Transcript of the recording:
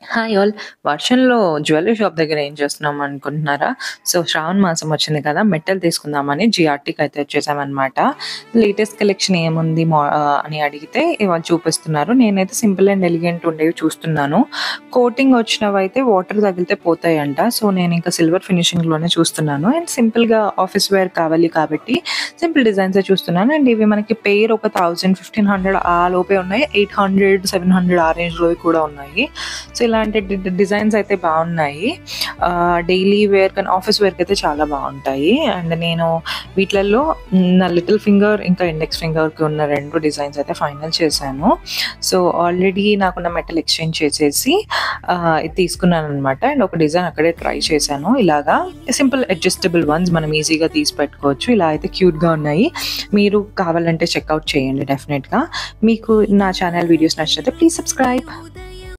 Hi all. వర్షంలో jewellery shop దగ్గర ఏం చేస్తున్నాం అనుకుంటున్నారా? సో, శ్రావణ మాసం వచ్చింది కదా! మెట్టెలు తీసుకుందామని జిఆర్‌టీకి అయితే వచ్చేసామనమాట. లేటెస్ట్ కలెక్షన్ ఏముంది అని అడిగితే వాళ్ళు చూపిస్తున్నారు. నేనైతే సింపుల్ అండ్ ఎలిగెంట్ ఉండేవి చూస్తున్నాను. కోటింగ్ వచ్చినవైతే వాటర్ తగిలితే పోతాయంట. సో, నేనింకా సిల్వర్ ఫినిషింగ్‌లోనే చూస్తున్నాను. అండ్ సింపుల్‌గా ఆఫీస్ వేర్ కావాలి కాబట్టి సింపుల్ డిజైన్సే చూస్తున్నాను. అండ్ ఇవి మనకి పెయిర్ ఒక 1000, 1500 ఆ లోపే ఉన్నాయి. 800, 700 ఆ రేంజ్‌లోవి కూడా ఉన్నాయి. సో, ఇలాంటి డిజైన్స్ అయితే బాగున్నాయి. డైలీ వేర్ కానీ ఆఫీస్ వేర్కి అయితే చాలా బాగుంటాయి. అండ్ నేను వీటిలలో నా లిటిల్ ఫింగర్ ఇంకా ఇండెక్స్ ఫింగర్కి ఉన్న 2 డిజైన్స్ అయితే ఫైనల్ చేశాను. సో, ఆల్రెడీ నాకున్న మెటల్ ఎక్స్చేంజ్ చేసేసి ఇది తీసుకున్నాను అనమాట. అండ్ ఒక డిజైన్ అక్కడే ట్రై చేశాను. ఇలాగా సింపుల్ అడ్జస్టబుల్ వన్స్ మనం ఈజీగా తీసి పెట్టుకోవచ్చు. ఇలా అయితే క్యూట్గా ఉన్నాయి. మీరు కావాలంటే చెక్అవుట్ చేయండి డెఫినెట్గా. మీకు నా ఛానల్ వీడియోస్ నచ్చితే ప్లీజ్ సబ్స్క్రైబ్.